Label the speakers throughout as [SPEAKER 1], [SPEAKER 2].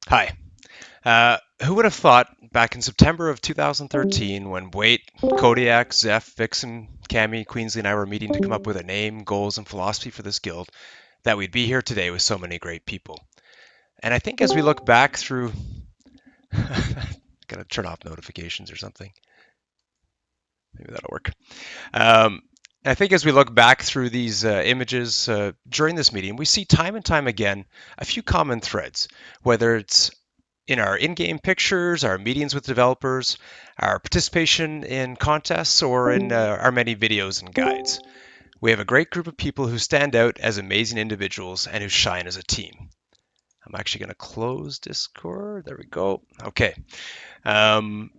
[SPEAKER 1] Hi. Who would have thought back in September of 2013 when Wait, Kodiak, Zeph, Vixen, Cammy, Queensley, and I were meeting to come up with a name, goals, and philosophy for this guild, that we'd be here today with so many great people. And I think as we look back through. Gotta turn off notifications or something. Maybe that'll work. Um, I think as we look back through these images during this meeting, we see time and time again a few common threads, whether it's in our in-game pictures, our meetings with developers, our participation in contests, or in our many videos and guides. We have a great group of people who stand out as amazing individuals and who shine as a team. I'm actually going to close Discord. There we go. Okay. Um,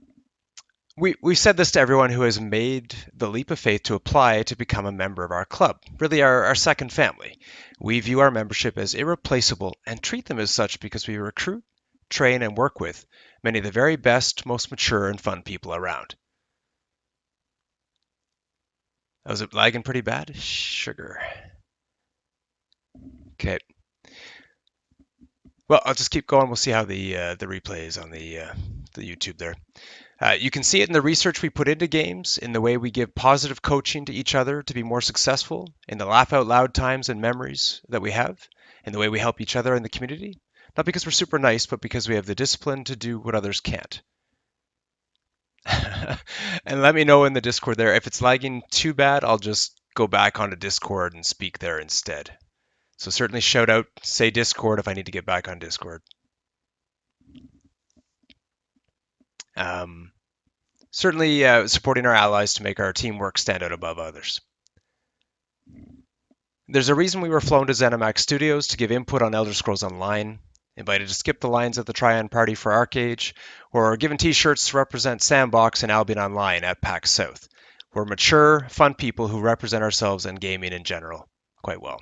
[SPEAKER 1] we've said this to everyone who has made the leap of faith to apply to become a member of our club, really our second family. We view our membership as irreplaceable and treat them as such because we recruit, train, and work with many of the very best, most mature, and fun people around. Was it lagging pretty bad? Sugar. Okay. Well, I'll just keep going. We'll see how the replay is on the YouTube there. You can see it in the research we put into games, in the way we give positive coaching to each other to be more successful, in the laugh out loud times and memories that we have, in the way we help each other in the community. Not because we're super nice, but because we have the discipline to do what others can't. And let me know in the Discord there. If it's lagging too bad, I'll just go back onto Discord and speak there instead. So certainly shout out, say Discord if I need to get back on Discord. Um, Certainly supporting our allies to make our teamwork stand out above others. There's a reason we were flown to ZeniMax Studios to give input on Elder Scrolls Online, invited to skip the lines at the Triad Party for Arcade, or given t-shirts to represent Sandbox and Albion Online at PAX South. We're mature, fun people who represent ourselves and gaming in general quite well.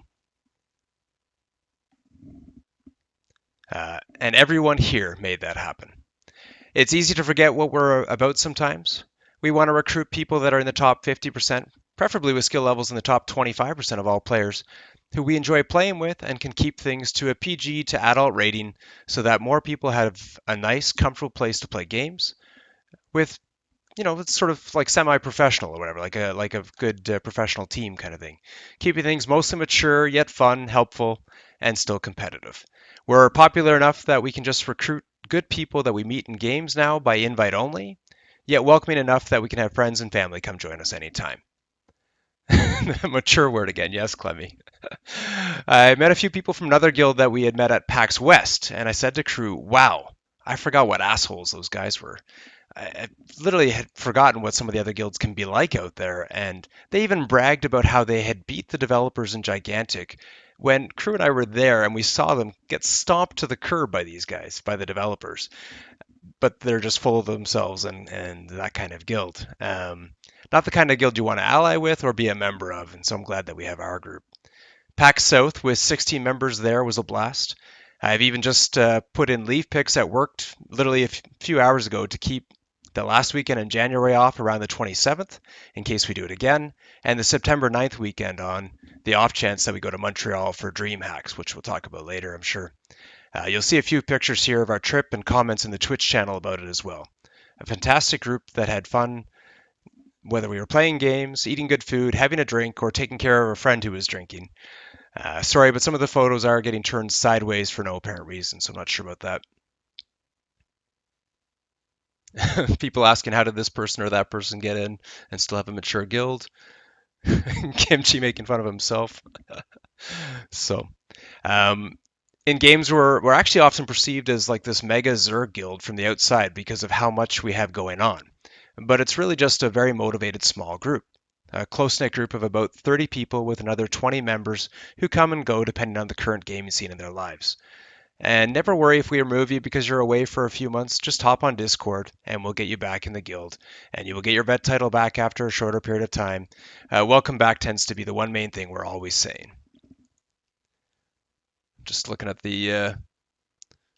[SPEAKER 1] And everyone here made that happen. It's easy to forget what we're about sometimes. We want to recruit people that are in the top 50%, preferably with skill levels in the top 25% of all players, who we enjoy playing with and can keep things to a PG to adult rating so that more people have a nice, comfortable place to play games with, it's sort of like semi-professional or whatever, like a good professional team kind of thing. Keeping things mostly mature, yet fun, helpful, and still competitive. We're popular enough that we can just recruit good people that we meet in games now by invite only, yet welcoming enough that we can have friends and family come join us anytime. Mature word again, yes, Clemmy. I met a few people from another guild that we had met at PAX West, and I said to crew, wow, I forgot what assholes those guys were. I literally had forgotten what some of the other guilds can be like out there, and they even bragged about how they had beat the developers in Gigantic when crew and I were there and we saw them get stomped to the curb by these guys, by the developers. But they're just full of themselves and that kind of guild. Not the kind of guild you want to ally with or be a member of, and so I'm glad that we have our group. PAX South with 16 members there was a blast. I've even just put in leave picks at work literally a few hours ago to keep the last weekend in January off around the 27th in case we do it again, and the September 9th weekend on the off chance that we go to Montreal for Dream Hacks, which we'll talk about later, I'm sure. You'll see a few pictures here of our trip and comments in the Twitch channel about it as well. A fantastic group that had fun, whether we were playing games, eating good food, having a drink, or taking care of a friend who was drinking. Sorry, but some of the photos are getting turned sideways for no apparent reason, so I'm not sure about that. People asking how did this person or that person get in and still have a mature guild. Kimchi making fun of himself. So, um, in games, we're actually often perceived as like this mega Zerg guild from the outside because of how much we have going on. But it's really just a very motivated small group. A close knit group of about 30 people with another 20 members who come and go depending on the current gaming scene in their lives. And never worry if we remove you because you're away for a few months. Just hop on Discord and we'll get you back in the guild. And you will get your vet title back after a shorter period of time. Welcome back tends to be the one main thing we're always saying. Just looking at the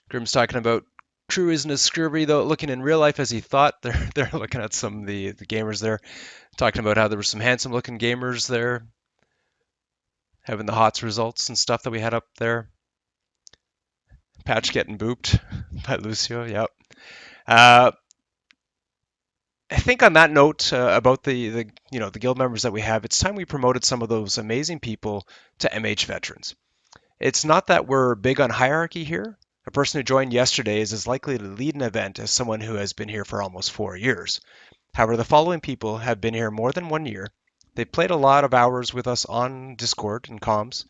[SPEAKER 1] Grim's talking about Crew isn't as scurvy though looking in real life as he thought. They're looking at some of the gamers there, talking about how there were some handsome looking gamers there, having the HOTS results and stuff that we had up there. Patch getting booped by Lucio. Yep. Uh, I think on that note about the guild members that we have, it's time we promoted some of those amazing people to MH veterans. It's not that we're big on hierarchy here. A person who joined yesterday is as likely to lead an event as someone who has been here for almost 4 years. However, the following people have been here more than 1 year. They've played a lot of hours with us on Discord and comms.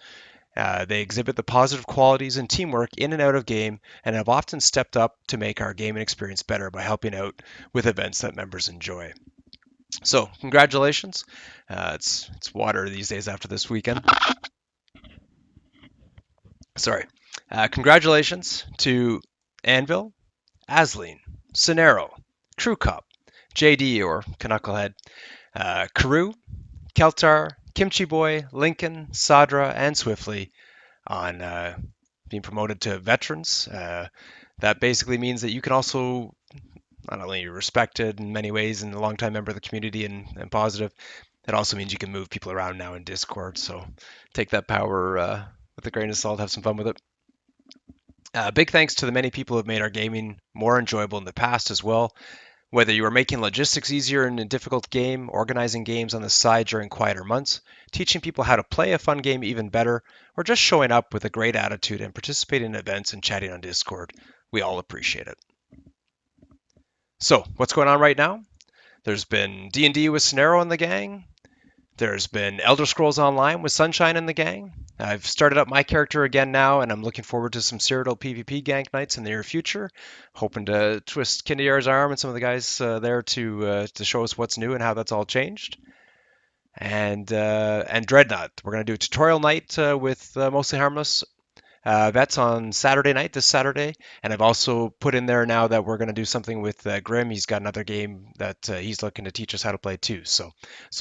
[SPEAKER 1] They exhibit the positive qualities and teamwork in and out of game and have often stepped up to make our gaming experience better by helping out with events that members enjoy. So, congratulations. It's water these days after this weekend. Sorry. Congratulations to Anvil, Asleen, Cinero, Crew Cop, JD or Knucklehead, Karu, Keltar, Kimchi Boy, Lincoln, Sadra, and Swiftly on being promoted to veterans. That basically means that you can also not only respected in many ways and a longtime member of the community and positive, it also means you can move people around now in Discord. So take that power with a grain of salt, have some fun with it. Big thanks to the many people who have made our gaming more enjoyable in the past as well. Whether you are making logistics easier in a difficult game, organizing games on the side during quieter months, teaching people how to play a fun game even better, or just showing up with a great attitude and participating in events and chatting on Discord, we all appreciate it. So, what's going on right now? There's been D&D with Sonero and the gang. There's been Elder Scrolls Online with Sunshine and the gang. I've started up my character again now, and I'm looking forward to some Cyrodiil PvP gank nights in the near future. Hoping to twist Kindyar's arm and some of the guys there to show us what's new and how that's all changed. And Dreadnought, we're going to do a tutorial night with Mostly Harmless. That's on Saturday night, this Saturday. And I've also put in there now that we're going to do something with Grim. He's got another game that he's looking to teach us how to play too. So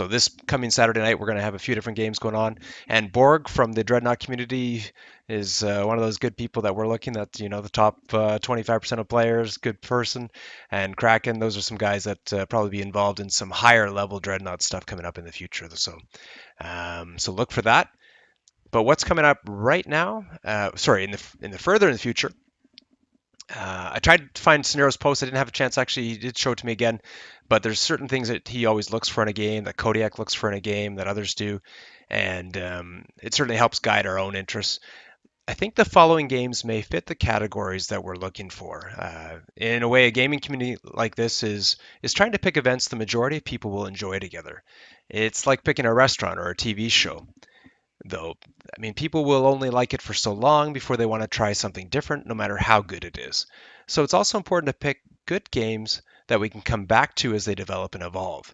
[SPEAKER 1] this coming Saturday night, we're going to have a few different games going on. And Borg from the Dreadnought community is one of those good people that we're looking at, the top 25% of players, good person. And Kraken, those are some guys that probably be involved in some higher level Dreadnought stuff coming up in the future. So look for that. But what's coming up right now? In the future. I tried to find Sonero's post. I didn't have a chance. Actually, he did show it to me again. But there's certain things that he always looks for in a game, that Kodiak looks for in a game, that others do, and it certainly helps guide our own interests. I think the following games may fit the categories that we're looking for. In a way, a gaming community like this is trying to pick events the majority of people will enjoy together. It's like picking a restaurant or a TV show. Though, I mean, people will only like it for so long before they want to try something different, no matter how good it is. So it's also important to pick good games that we can come back to as they develop and evolve.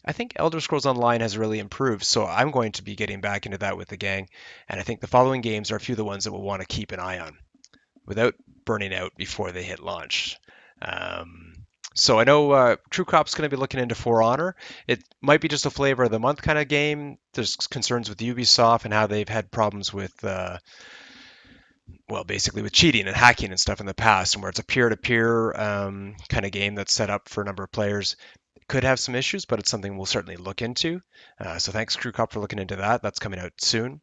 [SPEAKER 1] I think Elder Scrolls Online has really improved, so I'm going to be getting back into that with the gang, and I think the following games are a few of the ones that we'll want to keep an eye on without burning out before they hit launch. Um, so I know True Crop's going to be looking into For Honor. It might be just a flavor of the month kind of game. There's concerns with Ubisoft and how they've had problems with, basically with cheating and hacking and stuff in the past, and where it's a peer-to-peer kind of game that's set up for a number of players. It could have some issues, but it's something we'll certainly look into. So thanks, Crew Cop, for looking into that. That's coming out soon.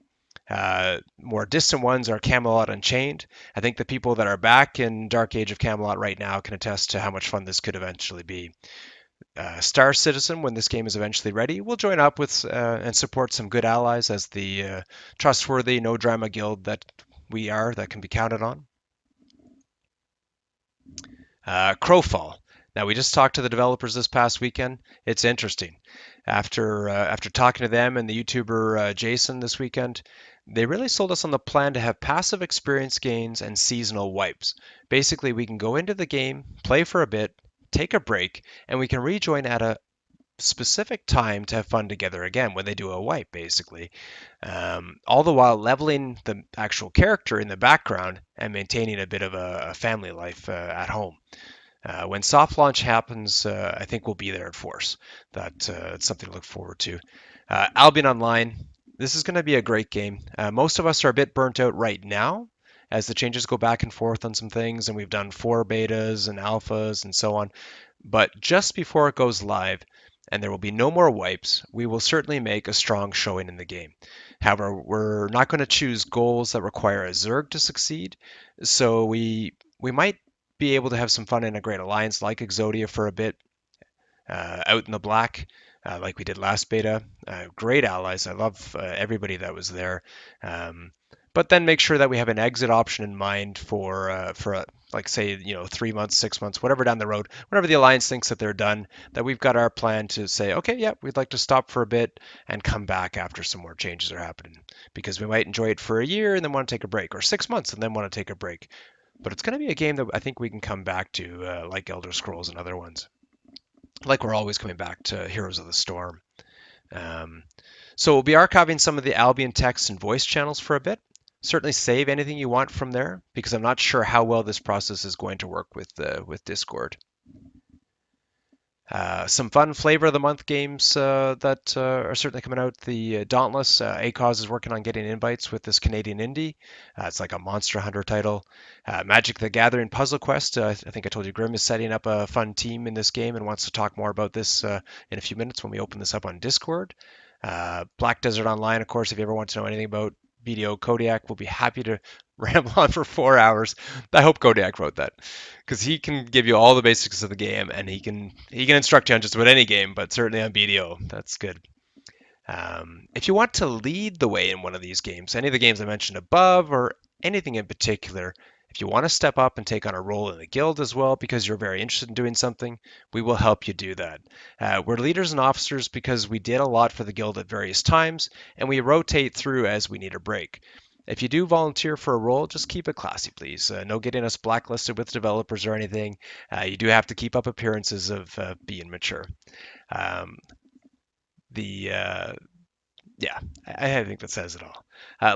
[SPEAKER 1] More distant ones are Camelot Unchained. I think the people that are back in Dark Age of Camelot right now can attest to how much fun this could eventually be. Star Citizen, when this game is eventually ready, will join up with and support some good allies as the trustworthy, no drama guild that we are, that can be counted on. Crowfall. Now, we just talked to the developers this past weekend. It's interesting. After talking to them and the YouTuber Jason this weekend, they really sold us on the plan to have passive experience gains and seasonal wipes. Basically, we can go into the game, play for a bit, take a break, and we can rejoin at a specific time to have fun together again when they do a wipe, basically. All the while leveling the actual character in the background and maintaining a bit of a family life at home. When soft launch happens, I think we'll be there in force. It's something to look forward to. Albion Online, this is going to be a great game. Most of us are a bit burnt out right now as the changes go back and forth on some things, and we've done 4 betas and alphas and so on. But just before it goes live, and there will be no more wipes, we will certainly make a strong showing in the game. However, we're not going to choose goals that require a Zerg to succeed, so we might be able to have some fun in a great alliance like Exodia for a bit, out in the black, like we did last beta. Great allies. I love everybody that was there. Um, but then make sure that we have an exit option in mind for like say 3 months, 6 months, whatever down the road, whenever the alliance thinks that they're done, that we've got our plan to say, okay, yeah, we'd like to stop for a bit and come back after some more changes are happening, because we might enjoy it for a year and then want to take a break, or 6 months and then want to take a break. But it's going to be a game that I think we can come back to, like Elder Scrolls and other ones, like we're always coming back to Heroes of the Storm. Um, so we'll be archiving some of the Albion text and voice channels for a bit. Certainly save anything you want from there, because I'm not sure how well this process is going to work with Discord. Some fun flavor of the month games that are certainly coming out. The Dauntless, ACOS is working on getting invites with this Canadian indie. It's like a Monster Hunter title. Magic the Gathering Puzzle Quest. I think I told you Grim is setting up a fun team in this game and wants to talk more about this in a few minutes when we open this up on Discord. Black Desert Online, of course, if you ever want to know anything about BDO Kodiak, we'll be happy to ramble on for 4 hours. I hope Kodiak wrote that, because he can give you all the basics of the game, and he can instruct you on just about any game, but certainly on BDO, that's good. If you want to lead the way in one of these games, any of the games I mentioned above, or anything in particular, if you want to step up and take on a role in the guild as well because you're very interested in doing something, we will help you do that. We're leaders and officers because we did a lot for the guild at various times, and we rotate through as we need a break. If you do volunteer for a role, just keep it classy, please. No getting us blacklisted with developers or anything. You do have to keep up appearances of being mature. Um, the Yeah, I think that says it all.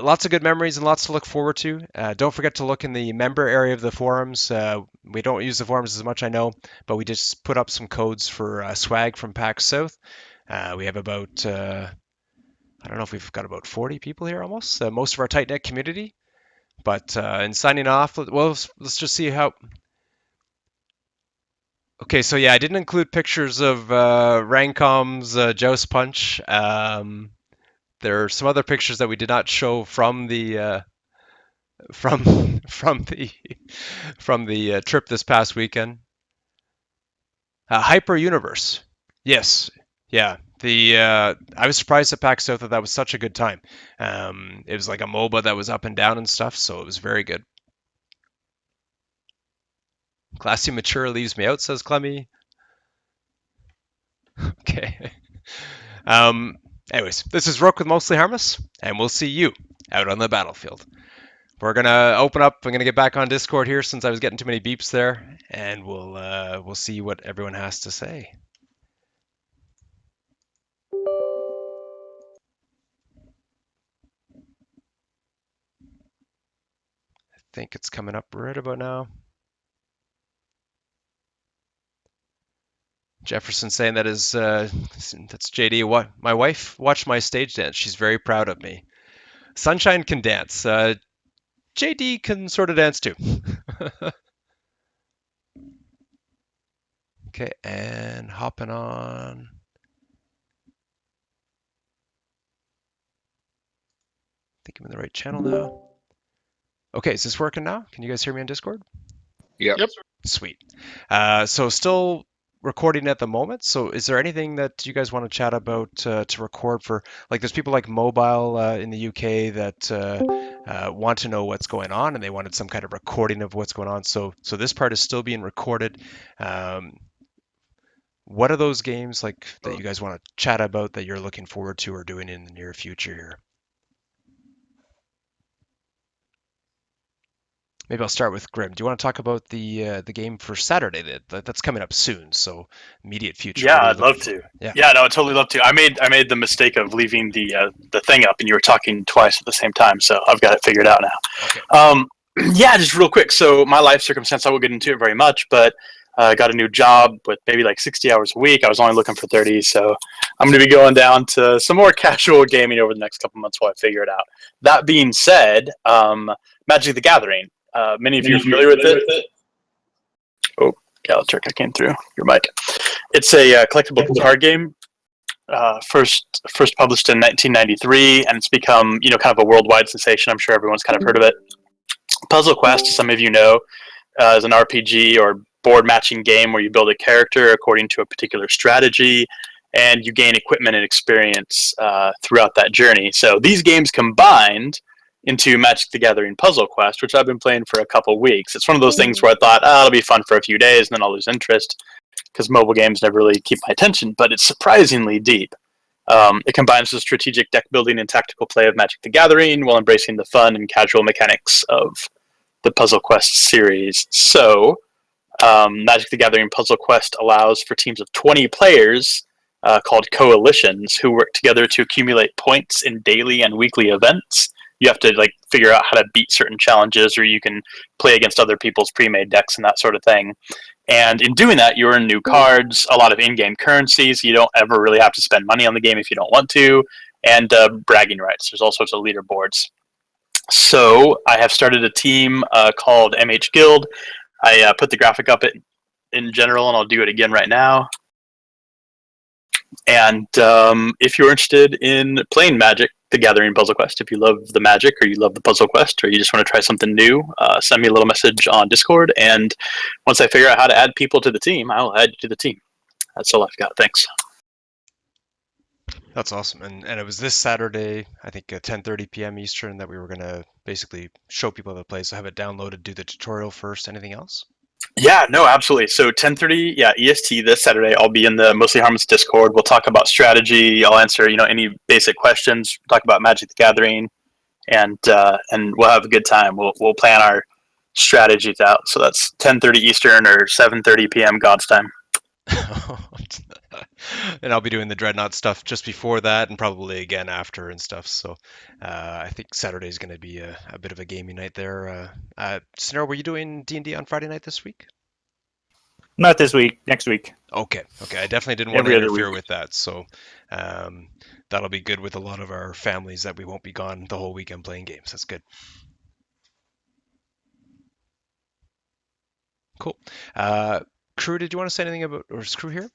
[SPEAKER 1] Lots of good memories and lots to look forward to. Don't forget to look in the member area of the forums. We don't use the forums as much, I know, but we just put up some codes for swag from PAX South. We have about, I don't know if we've got about 40 people here almost, most of our tight knit community. But in signing off, well, let's just see how. Okay, so yeah, I didn't include pictures of Rancom's Joust Punch. There are some other pictures that we did not show from the from the trip this past weekend. Hyper Universe, yes, yeah. I was surprised at PAX South that was such a good time. It was like a MOBA that was up and down and stuff, so it was very good. Classy mature leaves me out, says Clemmy. Okay. Anyways, this is Rook with Mostly Harmless, and we'll see you out on the battlefield. We're gonna open up. I'm gonna get back on Discord here since I was getting too many beeps there, and we'll see what everyone has to say. I think it's coming up right about now. Jefferson saying that is that's JD. What, my wife watched my stage dance. She's very proud of me. Sunshine can dance. JD can sort of dance too. Okay, and hopping on. I think I'm in the right channel now. Okay, is this working now? Can you guys hear me on Discord?
[SPEAKER 2] Yep.
[SPEAKER 1] Sweet. So still recording at the moment. So is there anything that you guys want to chat about to record for? Like, there's people like Mobile in the UK that want to know what's going on, and they wanted some kind of recording of what's going on. So this part is still being recorded. What are those games like that you guys want to chat about that you're looking forward to or doing in the near future here? Maybe I'll start with Grim. Do you want to talk about the game for Saturday that's coming up soon? So immediate future.
[SPEAKER 2] Yeah, I'd love to.
[SPEAKER 1] Yeah.
[SPEAKER 2] Yeah, no, I'd totally love to. I made the mistake of leaving the thing up, and you were talking twice at the same time, so I've got it figured out now.
[SPEAKER 1] Okay.
[SPEAKER 2] Yeah, just real quick. So my life circumstance, I won't get into it very much, but I got a new job with maybe like 60 hours a week. I was only looking for 30, so I'm going to be going down to some more casual gaming over the next couple months while I figure it out. That being said, Magic the Gathering. Many of you are familiar with it. Oh, Galatrick, I came through your mic. It's a collectible card game. First published in 1993, and it's become kind of a worldwide sensation. I'm sure everyone's kind of heard of it. Puzzle Quest, as some of you know, is an RPG or board matching game where you build a character according to a particular strategy, and you gain equipment and experience throughout that journey. So these games combined into Magic the Gathering Puzzle Quest, which I've been playing for a couple weeks. It's one of those things where I thought, it'll be fun for a few days, and then I'll lose interest because mobile games never really keep my attention. But it's surprisingly deep. It combines the strategic deck building and tactical play of Magic the Gathering while embracing the fun and casual mechanics of the Puzzle Quest series. So, Magic the Gathering Puzzle Quest allows for teams of 20 players called coalitions who work together to accumulate points in daily and weekly events. You have to figure out how to beat certain challenges, or you can play against other people's pre-made decks and that sort of thing. And in doing that, you earn new cards, a lot of in-game currency, so you don't ever really have to spend money on the game if you don't want to, and bragging rights. There's all sorts of leaderboards. So I have started a team called MH Guild. I put the graphic up in general, and I'll do it again right now. And if you're interested in playing Magic the Gathering Puzzle Quest, if you love the Magic or you love the Puzzle Quest or you just want to try something new, send me a little message on Discord. And once I figure out how to add people to the team, I'll add you to the team. That's all I've got. Thanks.
[SPEAKER 1] That's awesome. And it was this Saturday, I think at 10:30 p.m. Eastern, that we were going to basically show people how to play. So have it downloaded, do the tutorial first. Anything else?
[SPEAKER 2] Yeah, no, absolutely. So 10:30, yeah, EST this Saturday. I'll be in the Mostly Harmless Discord. We'll talk about strategy. I'll answer, any basic questions. Talk about Magic the Gathering, and we'll have a good time. We'll plan our strategies out. So that's 10:30 Eastern or 7:30 p.m. God's time.
[SPEAKER 1] And I'll be doing the Dreadnought stuff just before that and probably again after and stuff. So I think Saturday is going to be a bit of a gaming night there. Snare, were you doing D&D on Friday night this week?
[SPEAKER 3] Not this week, next week.
[SPEAKER 1] Okay. I definitely didn't want to
[SPEAKER 3] Every other
[SPEAKER 1] interfere
[SPEAKER 3] week.
[SPEAKER 1] with that. So that'll be good with a lot of our families that we won't be gone the whole weekend playing games. That's good. Cool. Crew, did you want to say anything about, or is Crew here?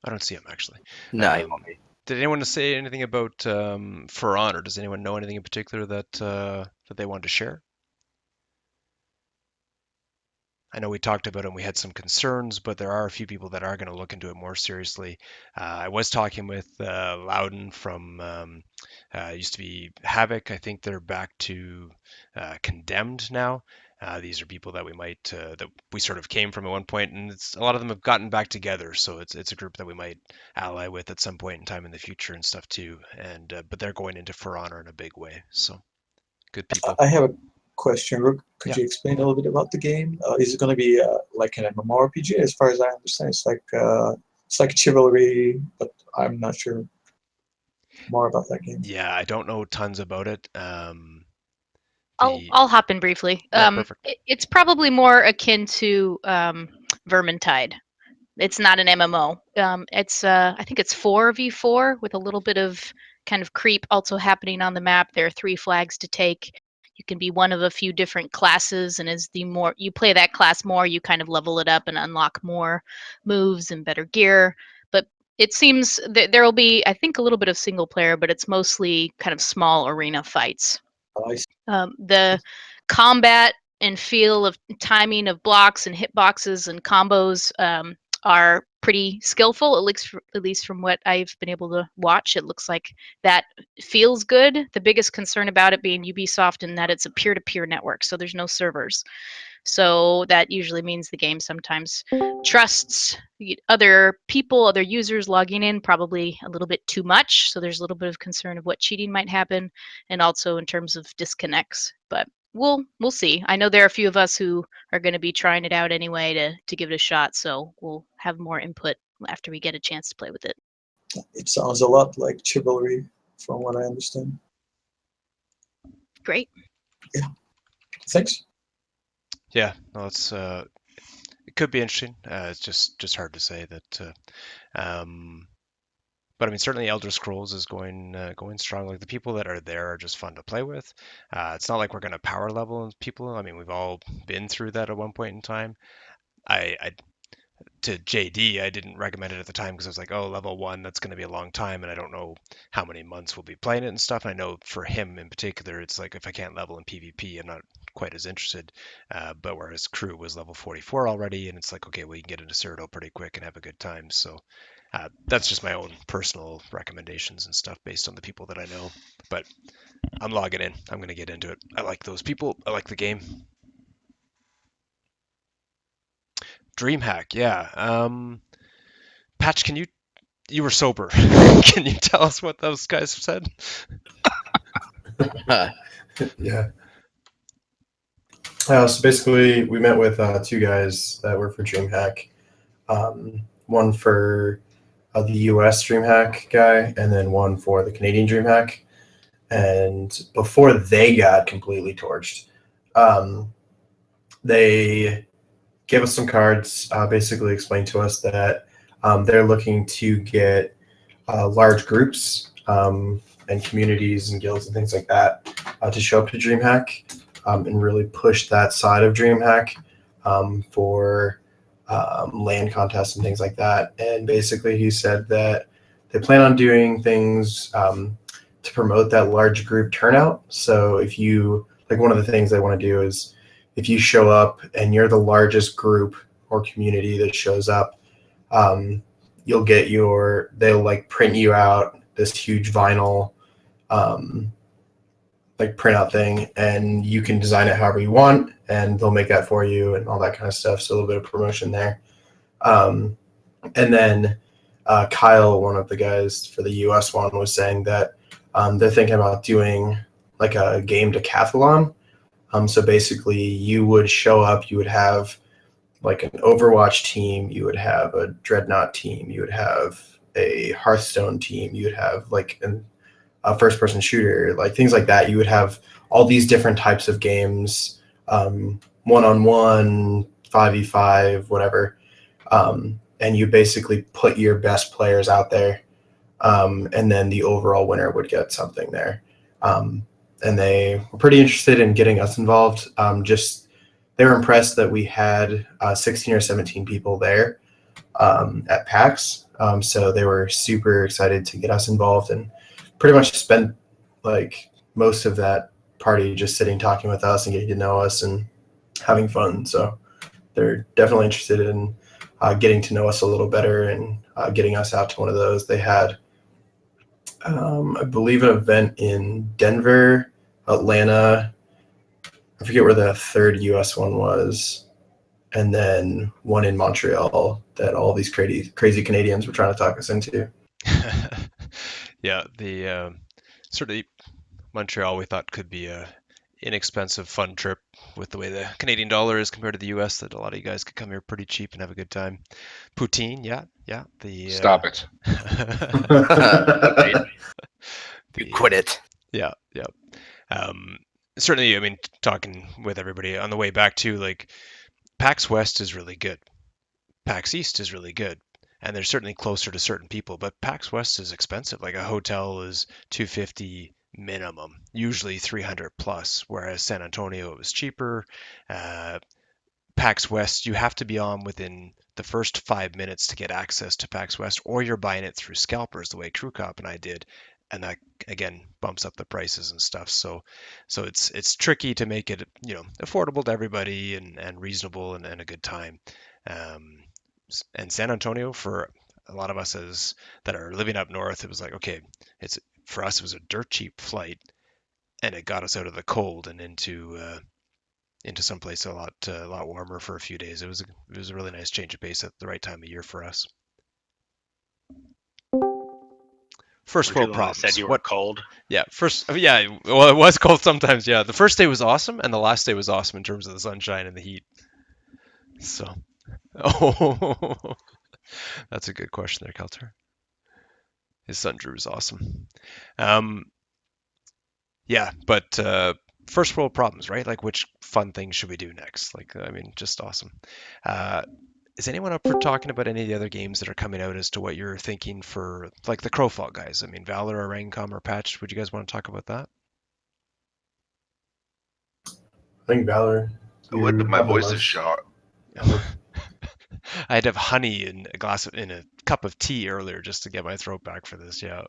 [SPEAKER 1] I don't see him actually.
[SPEAKER 3] No, he won't be.
[SPEAKER 1] Did anyone say anything about For Honor? Does anyone know anything in particular that that they wanted to share? I know we talked about it and we had some concerns, but there are a few people that are going to look into it more seriously. I was talking with Loudon from used to be Havoc. I think they're back to Condemned now. These are people that we might that we sort of came from at one point, and a lot of them have gotten back together. So it's a group that we might ally with at some point in time in the future and stuff too. And but they're going into For Honor in a big way. So good people.
[SPEAKER 4] I have a question, Rook. Could
[SPEAKER 1] Yeah.
[SPEAKER 4] you explain a little bit about the game? Is it going to be like an MMORPG? As far as I understand, it's like Chivalry, but I'm not sure more about that game.
[SPEAKER 1] Yeah, I don't know tons about it.
[SPEAKER 5] I'll hop in briefly.
[SPEAKER 1] Yeah, perfect.
[SPEAKER 5] It's probably more akin to Vermintide. It's not an MMO. It's I think it's 4v4 with a little bit of kind of creep also happening on the map. There are 3 flags to take. You can be one of a few different classes, and as the more you play that class more, you kind of level it up and unlock more moves and better gear. But it seems that there will be, I think, a little bit of single player, but it's mostly kind of small arena fights.
[SPEAKER 4] I see.
[SPEAKER 5] The combat and feel of timing of blocks and hitboxes and combos are pretty skillful, at least from what I've been able to watch. It looks like that feels good. The biggest concern about it being Ubisoft in that it's a peer-to-peer network, so there's no servers. So that usually means the game sometimes trusts other people, other users logging in probably a little bit too much. So there's a little bit of concern of what cheating might happen, and also in terms of disconnects. But we'll see. I know there are a few of us who are going to be trying it out anyway to give it a shot. So we'll have more input after we get a chance to play with it.
[SPEAKER 4] It sounds a lot like Chivalry, from what I understand.
[SPEAKER 5] Great.
[SPEAKER 4] Yeah. Thanks.
[SPEAKER 1] Yeah, no, it's it could be interesting. It's just hard to say that. But I mean, certainly Elder Scrolls is going strong. Like the people that are there are just fun to play with. It's not like we're going to power level people. I mean, we've all been through that at one point in time. I to JD, I didn't recommend it at the time because I was like, oh, level 1, that's going to be a long time, and I don't know how many months we'll be playing it and stuff. And I know for him in particular, it's like if I can't level in PvP, I'm not quite as interested. But whereas Crew was level 44 already, and it's like, okay, well, you can get into Cyrodiil pretty quick and have a good time. So that's just my own personal recommendations and stuff based on the people that I know. But I'm logging in. I'm going to get into it. I like those people. I like the game. DreamHack, yeah. Patch, you were sober. Can you tell us what those guys said?
[SPEAKER 6] Yeah. So basically, we met with two guys that work for DreamHack. One for the US DreamHack guy, and then one for the Canadian DreamHack. And before they got completely torched, they gave us some cards, basically explained to us that they're looking to get large groups and communities and guilds and things like that to show up to DreamHack and really push that side of DreamHack for land contests and things like that. And basically he said that they plan on doing things to promote that large group turnout. So if you, like, one of the things they want to do is if you show up and you're the largest group or community that shows up, you'll get they'll like print you out this huge vinyl like printout thing, and you can design it however you want, and they'll make that for you and all that kind of stuff. So a little bit of promotion there. And then Kyle, one of the guys for the US one, was saying that they're thinking about doing like a game decathlon. So basically you would show up, you would have like an Overwatch team, you would have a Dreadnought team, you would have a Hearthstone team, you would have like a first-person shooter, like things like that. You would have all these different types of games, one-on-one, 5v5, whatever. And you basically put your best players out there, and then the overall winner would get something there. And they were pretty interested in getting us involved. They were impressed that we had 16 or 17 people there at PAX. So they were super excited to get us involved and pretty much spent like most of that party just sitting, talking with us and getting to know us and having fun. So they're definitely interested in getting to know us a little better and getting us out to one of those. They had, I believe, an event in Denver, Atlanta. I forget where the third US one was, and then one in Montreal that all these crazy Canadians were trying to talk us into.
[SPEAKER 1] Yeah, the certainly Montreal we thought could be a inexpensive, fun trip with the way the Canadian dollar is compared to the US. That a lot of you guys could come here pretty cheap and have a good time. Poutine, yeah.
[SPEAKER 7] Stop it. You quit it.
[SPEAKER 1] Yeah. Certainly, I mean, talking with everybody on the way back too, like PAX West is really good. PAX East is really good. And they're certainly closer to certain people, but PAX West is expensive. Like a hotel is $250 minimum, usually 300 plus, whereas San Antonio it was cheaper. PAX West, you have to be on within the first 5 minutes to get access to PAX West, or you're buying it through scalpers the way Crew Cop and I did, and that again bumps up the prices and stuff. So it's tricky to make it affordable to everybody and reasonable and a good time. And San Antonio, for a lot of us that are living up north, it was like, okay, for us it was a dirt cheap flight, and it got us out of the cold and into someplace a lot warmer for a few days. It was a really nice change of pace at the right time of year for us. First world problems.
[SPEAKER 3] Said you were cold.
[SPEAKER 1] Yeah, well, it was cold sometimes. Yeah, the first day was awesome, and the last day was awesome in terms of the sunshine and the heat. So, that's a good question there, Kelter. His son Drew is awesome. Yeah, but first world problems, right? Like, which fun things should we do next? Like, I mean, just awesome. Is anyone up for talking about any of the other games that are coming out as to what you're thinking for, like, the Crowfall guys? I mean, Valor or Rangecom or Patch, would you guys want to talk about that?
[SPEAKER 6] I think Valor.
[SPEAKER 7] My voice is shot.
[SPEAKER 1] I had to have honey in a cup of tea earlier just to get my throat back for this. Yeah,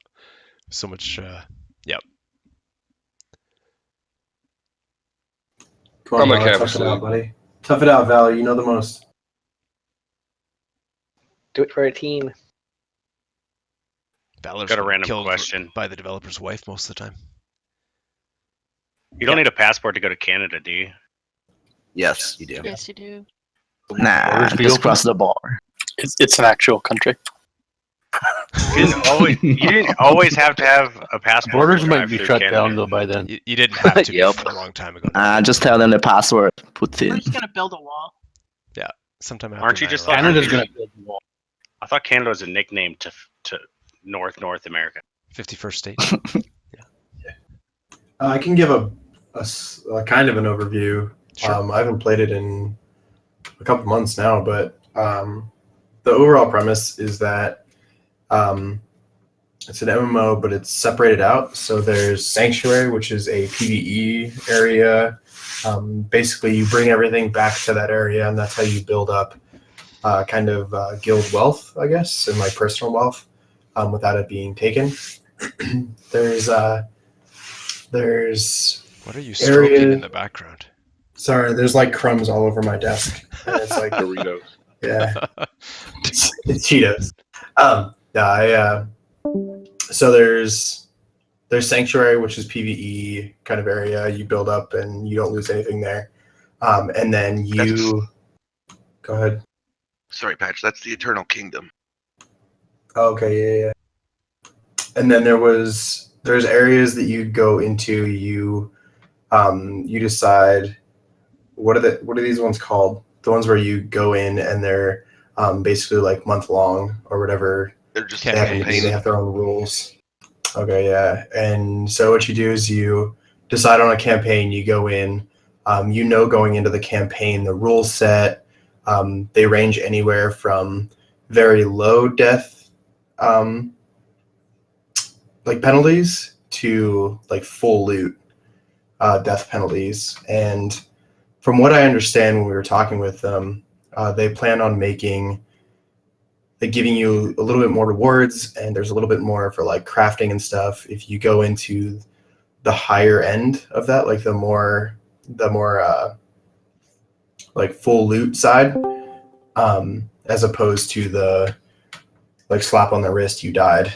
[SPEAKER 1] so much. Yeah,
[SPEAKER 6] Come on,
[SPEAKER 7] I'm a
[SPEAKER 6] Val, tough it out, buddy. Tough it out, Val. You know the most.
[SPEAKER 8] Do it for a team.
[SPEAKER 1] Valor's
[SPEAKER 9] Got a
[SPEAKER 1] been
[SPEAKER 9] random
[SPEAKER 1] killed
[SPEAKER 9] question.
[SPEAKER 1] by the developer's wife most of the time.
[SPEAKER 9] You don't need a passport to go to Canada, do you?
[SPEAKER 7] Yes, you do.
[SPEAKER 5] Yes, you do.
[SPEAKER 10] Nah, just cross the border.
[SPEAKER 2] It's an actual country.
[SPEAKER 9] You didn't always have to have a passport.
[SPEAKER 11] Borders
[SPEAKER 9] to
[SPEAKER 11] might
[SPEAKER 9] drive
[SPEAKER 11] be
[SPEAKER 9] through
[SPEAKER 11] shut
[SPEAKER 9] Canada.
[SPEAKER 11] down though by then.
[SPEAKER 1] You didn't have to
[SPEAKER 10] Yep.
[SPEAKER 1] a long time ago.
[SPEAKER 10] Just tell them the password. Put
[SPEAKER 12] We're
[SPEAKER 10] in.
[SPEAKER 12] just gonna build a wall.
[SPEAKER 1] Sometime after
[SPEAKER 9] Aren't you just
[SPEAKER 1] 9/11.
[SPEAKER 9] like
[SPEAKER 11] Canada's gonna build a wall.
[SPEAKER 9] I thought Canada was a nickname to North America.
[SPEAKER 1] 51st state?
[SPEAKER 6] I can give a kind of an overview.
[SPEAKER 1] Sure.
[SPEAKER 6] I haven't played it in a couple months now, but the overall premise is that it's an MMO, but it's separated out. So there's Sanctuary, which is a PvE area. Basically, you bring everything back to that area, and that's how you build up kind of guild wealth, I guess, and like personal wealth without it being taken. There's
[SPEAKER 1] What are you stroking in the background?
[SPEAKER 6] Sorry, there's like crumbs all over my desk. And it's like
[SPEAKER 7] Doritos.
[SPEAKER 6] Yeah, it's Cheetos. So there's Sanctuary, which is PvE kind of area. You build up and you don't lose anything there. And then go ahead.
[SPEAKER 7] Sorry, Patch. That's the Eternal Kingdom.
[SPEAKER 6] Okay, yeah. And then there's areas that you go into. You decide what are these ones called? The ones where you go in and they're basically like month long or whatever.
[SPEAKER 7] They're just
[SPEAKER 6] They have their own rules. Okay, yeah. And so what you do is you decide on a campaign. You go in. Going into the campaign, the rules set. They range anywhere from very low death like penalties to like full loot death penalties. And from what I understand when we were talking with them, they plan on giving you a little bit more rewards, and there's a little bit more for like crafting and stuff if you go into the higher end of that, like the more like full loot side, as opposed to the like slap on the wrist you died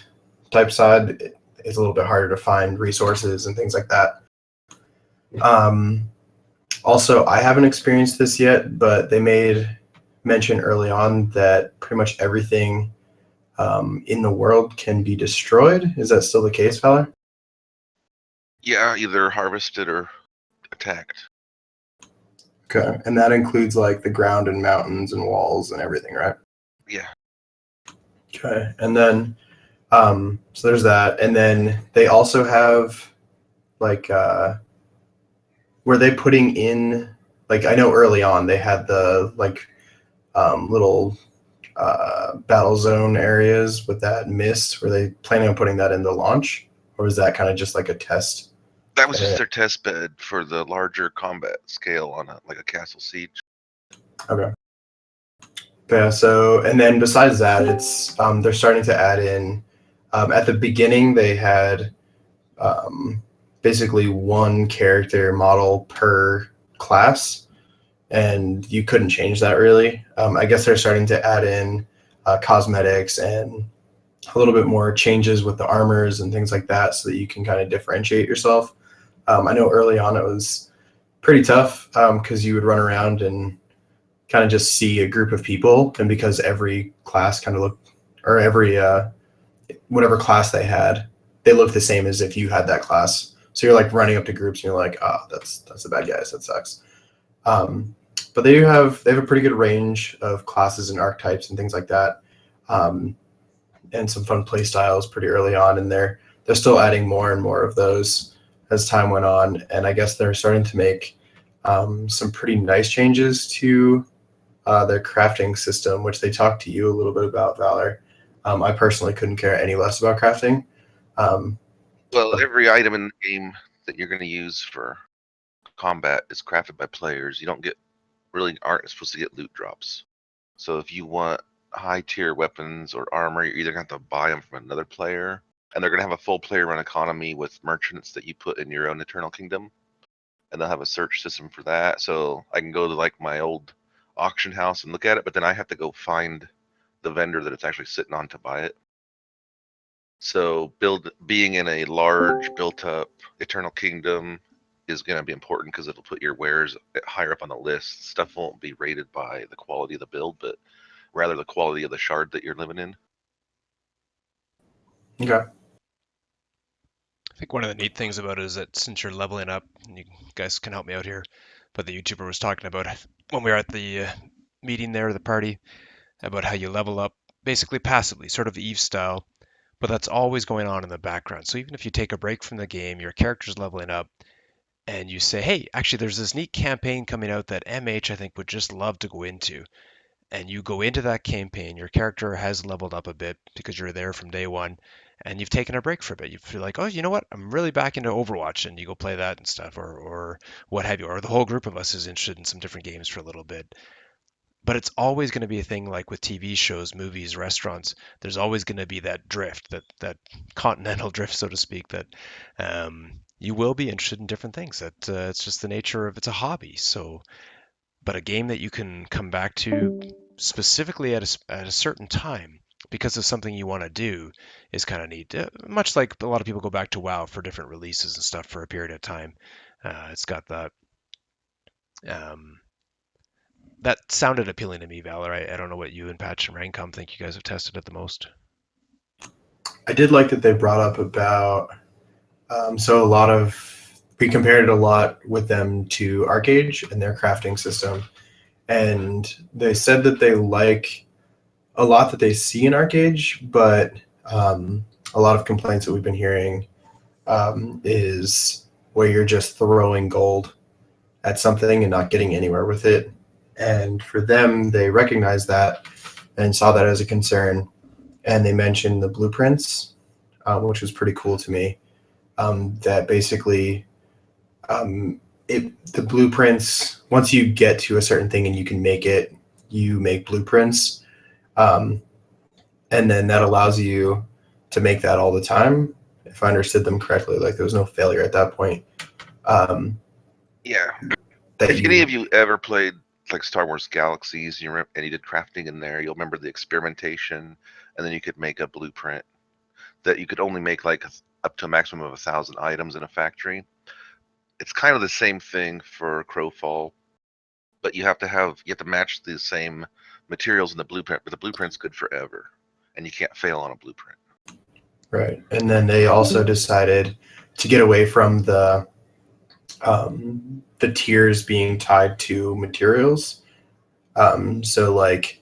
[SPEAKER 6] type side. It's a little bit harder to find resources and things like that. Also, I haven't experienced this yet, but they made mention early on that pretty much everything in the world can be destroyed. Is that still the case, Fowler?
[SPEAKER 7] Yeah, either harvested or attacked.
[SPEAKER 6] Okay, and that includes like the ground and mountains and walls and everything, right?
[SPEAKER 7] Yeah.
[SPEAKER 6] Okay, and then so there's that, and then they also have like were they putting in, like, I know early on they had the like little battle zone areas with that mist. Were they planning on putting that in the launch, or was that kind of just like a test?
[SPEAKER 7] That was just their test bed for the larger combat scale on like a castle siege.
[SPEAKER 6] Okay. Yeah. So, and then besides that, it's they're starting to add in. At the beginning, they had basically one character model per class, and you couldn't change that really. I guess they're starting to add in cosmetics and a little bit more changes with the armors and things like that, so that you can kind of differentiate yourself. I know early on it was pretty tough because you would run around and kind of just see a group of people, and because every class kind of looked, or every whatever class they had, they looked the same as if you had that class. So you're like running up to groups and you're like, oh, that's the bad guys. That sucks. But they have a pretty good range of classes and archetypes and things like that, and some fun play styles pretty early on. And they're still adding more and more of those as time went on. And I guess they're starting to make some pretty nice changes to their crafting system, which they talked to you a little bit about, Valor. I personally couldn't care any less about crafting.
[SPEAKER 7] Well, every item in the game that you're going to use for combat is crafted by players. You don't aren't supposed to get loot drops. So if you want high tier weapons or armor, you're either going to have to buy them from another player, and they're going to have a full player run economy with merchants that you put in your own Eternal Kingdom, and they'll have a search system for that. So I can go to like my old auction house and look at it, but then I have to go find the vendor that it's actually sitting on to buy it. So being in a large built up Eternal Kingdom is going to be important because it'll put your wares higher up on the list. Stuff won't be rated by the quality of the build, but rather the quality of the shard that you're living in.
[SPEAKER 6] Okay.
[SPEAKER 1] I think one of the neat things about it is that since you're leveling up, and you guys can help me out here, but the YouTuber was talking about when we were at the meeting there, the party, about how you level up basically passively, sort of Eve style, but that's always going on in the background. So even if you take a break from the game, your character's leveling up, and you say, hey, actually, there's this neat campaign coming out that MH, I think, would just love to go into. And you go into that campaign, your character has leveled up a bit because you're there from day one, and you've taken a break for a bit. You feel like, oh, you know what? I'm really back into Overwatch, and you go play that and stuff, or what have you. Or the whole group of us is interested in some different games for a little bit. But it's always going to be a thing like with TV shows, movies, restaurants. There's always going to be that drift, that continental drift, so to speak, that you will be interested in different things. That it's just the nature of it's a hobby. So, but a game that you can come back to specifically at a certain time because of something you want to do is kind of neat. Much like a lot of people go back to WoW for different releases and stuff for a period of time. It's got that. That sounded appealing to me, Valor. I don't know what you and Patch and Raincom think you guys have tested it the most.
[SPEAKER 6] I did like that they brought up about so a lot of we compared it a lot with them to Arcade and their crafting system, and they said that they like a lot that they see in Arcade, but a lot of complaints that we've been hearing is where you're just throwing gold at something and not getting anywhere with it. And for them, they recognized that and saw that as a concern. And they mentioned the blueprints, which was pretty cool to me. That basically, the blueprints, once you get to a certain thing and you can make it, you make blueprints. And then that allows you to make that all the time, if I understood them correctly. Like there was no failure at that point.
[SPEAKER 7] Yeah. If any of you ever played like Star Wars Galaxies, and you did crafting in there, you'll remember the experimentation, and then you could make a blueprint that you could only make like up to a maximum of 1,000 items in a factory. It's kind of the same thing for Crowfall, but you have to match the same materials in the blueprint, but the blueprint's good forever, and you can't fail on a blueprint.
[SPEAKER 6] Right, and then they also decided to get away from the tiers being tied to materials. So like,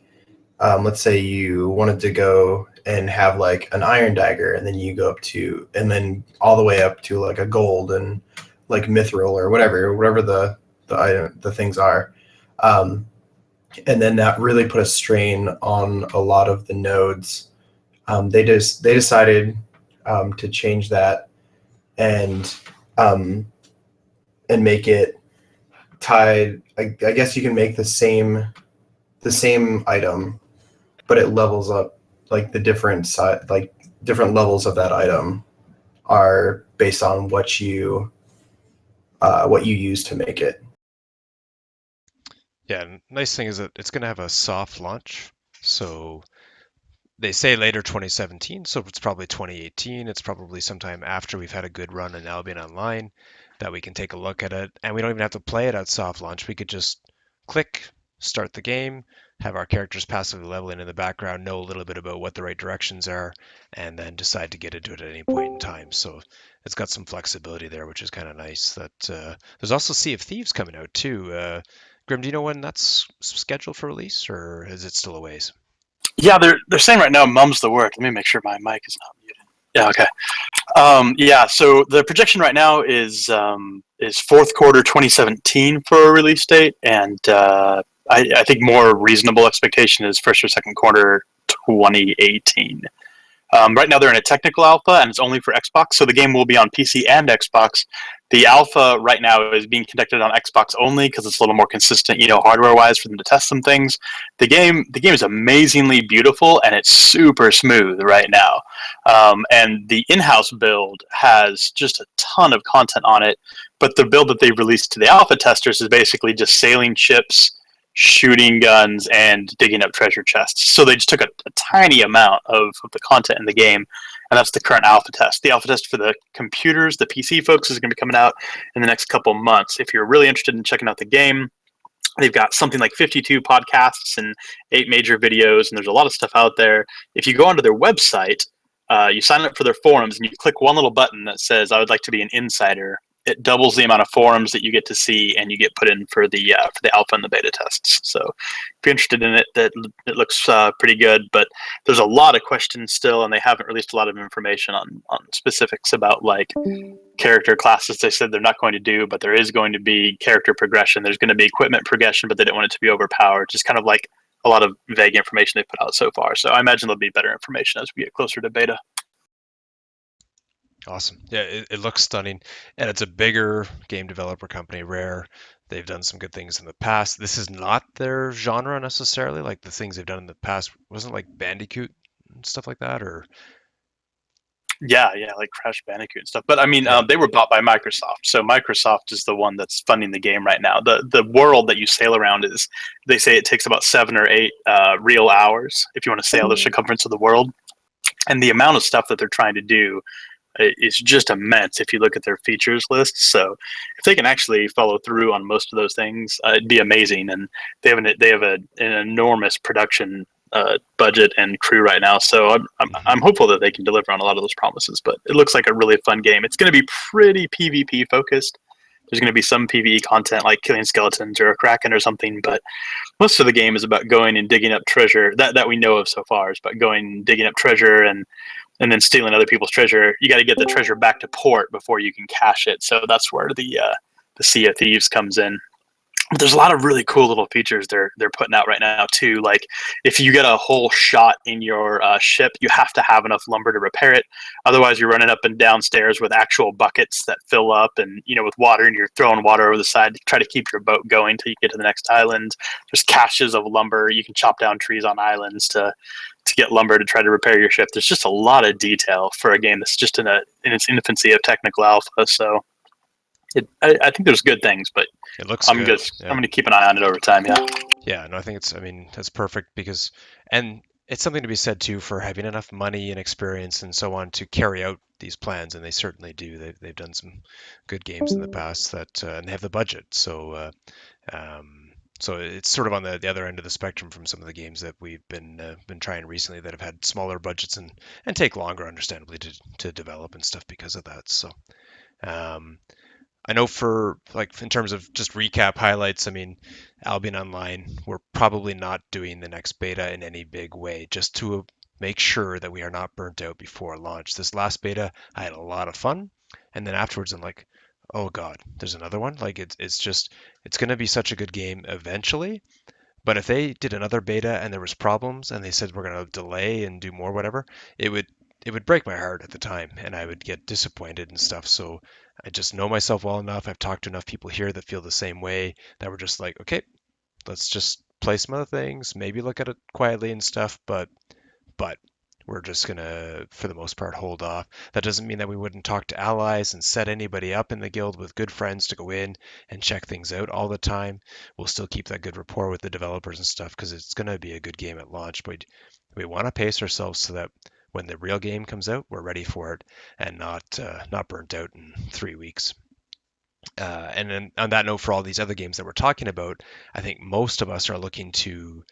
[SPEAKER 6] let's say you wanted to go and have like an iron dagger, and then you go up to, and then all the way up to like a gold and like mithril or whatever the things are. And then that really put a strain on a lot of the nodes. They decided to change that and make it tied. I guess you can make the same item, but it levels up. Like the different levels of that item are based on what you use to make it.
[SPEAKER 1] Yeah, nice thing is that it's going to have a soft launch. So they say later 2017, so it's probably 2018. It's probably sometime after we've had a good run in Albion Online that we can take a look at it. And we don't even have to play it at soft launch. We could just click, start the game, have our characters passively leveling in the background, know a little bit about what the right directions are, and then decide to get into it at any point in time. So it's got some flexibility there, which is kind of nice. That there's also Sea of Thieves coming out too. Grim, do you know when that's scheduled for release, or is it still a ways?
[SPEAKER 2] Yeah, they're saying right now mum's the word. Let me make sure my mic is not muted. Yeah, okay. Yeah, so the projection right now is fourth quarter 2017 for a release date, and I think more reasonable expectation is first or second quarter 2018. Right now they're in a technical alpha, and it's only for Xbox, so the game will be on PC and Xbox. The alpha right now is being conducted on Xbox only because it's a little more consistent, hardware-wise, for them to test some things. The game is amazingly beautiful, and it's super smooth right now. And the in-house build has just a ton of content on it, but the build that they released to the alpha testers is basically just sailing ships, shooting guns, and digging up treasure chests. So they just took a tiny amount of the content in the game, and that's the current alpha test. The alpha test for the computers, the PC folks, is going to be coming out in the next couple months. If you're really interested in checking out the game, they've got something like 52 podcasts and 8 major videos, and there's a lot of stuff out there. If you go onto their website, you sign up for their forums, and you click one little button that says, "I would like to be an insider." It doubles the amount of forums that you get to see, and you get put in for the alpha and the beta tests. So, if you're interested in it, it looks pretty good. But there's a lot of questions still, and they haven't released a lot of information on specifics about like character classes. They said they're not going to do, but there is going to be character progression. There's going to be equipment progression, but they didn't want it to be overpowered. Just kind of like a lot of vague information they've put out so far. So I imagine there'll be better information as we get closer to beta.
[SPEAKER 1] Awesome. Yeah, it looks stunning, and it's a bigger game developer company, Rare. They've done some good things in the past. This is not their genre necessarily, like the things they've done in the past. Wasn't like Bandicoot and stuff like that, or
[SPEAKER 2] Yeah, like Crash Bandicoot and stuff. But I mean,
[SPEAKER 1] yeah.
[SPEAKER 2] they were bought by Microsoft, so Microsoft is the one that's funding the game right now. The world that you sail around is, they say it takes about 7 or 8 real hours if you want to sail the circumference of the world, and the amount of stuff that they're trying to do is just immense if you look at their features list. So if they can actually follow through on most of those things, it'd be amazing. And they have an enormous production budget and crew right now. So I'm hopeful that they can deliver on a lot of those promises. But it looks like a really fun game. It's going to be pretty PvP focused. There's going to be some PvE content like killing skeletons or a kraken or something, but most of the game is about going and digging up treasure that we know of so far. Is about going and digging up treasure and then stealing other people's treasure. You got to get the treasure back to port before you can cache it. So that's where the Sea of Thieves comes in. But there's a lot of really cool little features they're putting out right now too. Like if you get a hole shot in your ship, you have to have enough lumber to repair it. Otherwise, you're running up and down stairs with actual buckets that fill up, and with water, and you're throwing water over the side to try to keep your boat going until you get to the next island. There's caches of lumber. You can chop down trees on islands to get lumber to try to repair your ship. There's just a lot of detail for a game that's just in its infancy of technical alpha. So I think there's good things, but
[SPEAKER 1] It looks
[SPEAKER 2] I'm
[SPEAKER 1] good.
[SPEAKER 2] good.
[SPEAKER 1] Yeah.
[SPEAKER 2] I'm going to keep an eye on it over time. Yeah.
[SPEAKER 1] Yeah, no, I think that's perfect because, and it's something to be said too for having enough money and experience and so on to carry out these plans, and they certainly do. They've done some good games in the past that, and they have the budget. So it's sort of on the other end of the spectrum from some of the games that we've been trying recently that have had smaller budgets and take longer, understandably, to develop and stuff because of that. So. I know for like in terms of just recap highlights, I mean, Albion Online, we're probably not doing the next beta in any big way, just to make sure that we are not burnt out before launch. This last beta, I had a lot of fun, and then afterwards, I'm like, oh God, there's another one. Like it's going to be such a good game eventually. But if they did another beta and there was problems and they said we're going to delay and do more, whatever, it would break my heart at the time, and I would get disappointed and stuff. So I just know myself well enough. I've talked to enough people here that feel the same way, that we're just like, okay, let's just play some other things, maybe look at it quietly and stuff, but we're just gonna, for the most part, hold off. That doesn't mean that we wouldn't talk to allies and set anybody up in the guild with good friends to go in and check things out all the time. We'll still keep that good rapport with the developers and stuff because it's gonna be a good game at launch. But we want to pace ourselves so that when the real game comes out, we're ready for it and not burnt out in 3 weeks. And then on that note, for all these other games that we're talking about, I think most of us are looking to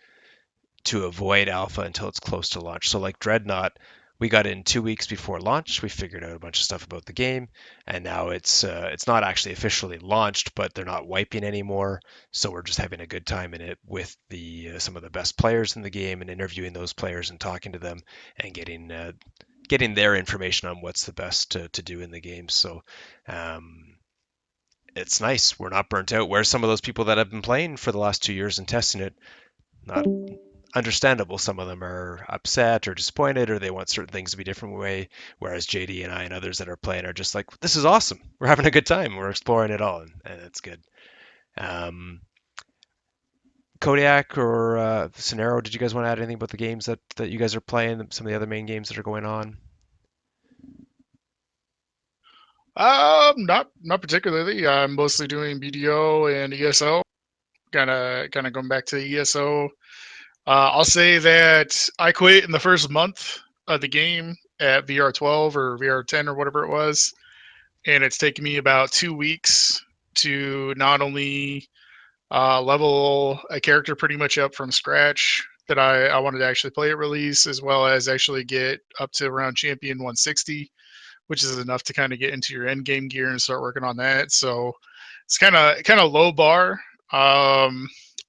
[SPEAKER 1] avoid alpha until it's close to launch. So like Dreadnought, we got in 2 weeks before launch. We figured out a bunch of stuff about the game, and now it's not actually officially launched, but they're not wiping anymore. So we're just having a good time in it with the some of the best players in the game and interviewing those players and talking to them and getting their information on what's the best to do in the game. So it's nice. We're not burnt out. Where's some of those people that have been playing for the last 2 years and testing it? Not understandable. Some of them are upset or disappointed, or they want certain things to be different way. Whereas JD and I and others that are playing are just like, this is awesome. We're having a good time. We're exploring it all, and it's good. Kodiak or Scenario, did you guys want to add anything about the games that you guys are playing? Some of the other main games that are going on?
[SPEAKER 8] Not particularly. I'm mostly doing BDO and ESO. Kind of going back to ESO. I'll say that I quit in the first month of the game at VR 12 or VR 10 or whatever it was, and it's taken me about 2 weeks to not only level a character pretty much up from scratch that I wanted to actually play at release, as well as actually get up to around champion 160, which is enough to kind of get into your end game gear and start working on that. So it's kind of low bar.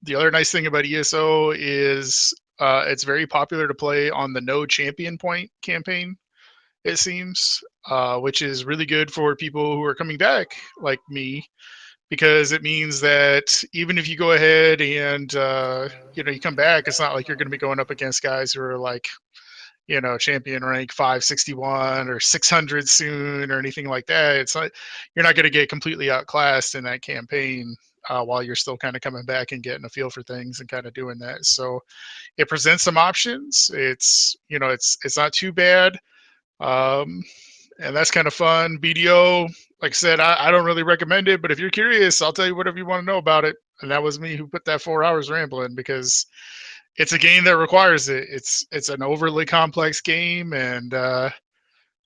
[SPEAKER 8] The other nice thing about ESO is it's very popular to play on the no champion point campaign, it seems, which is really good for people who are coming back like me, because it means that even if you go ahead and you come back, it's not like you're going to be going up against guys who are like champion rank 561 or 600 soon or anything like that. It's not, you're not going to get completely outclassed in that campaign while you're still kind of coming back and getting a feel for things and kind of doing that. So it presents some options. It's not too bad. And that's kind of fun. BDO, like I said, I don't really recommend it, but if you're curious, I'll tell you whatever you want to know about it. And that was me who put that 4 hours rambling, because it's a game that requires it. It's an overly complex game, and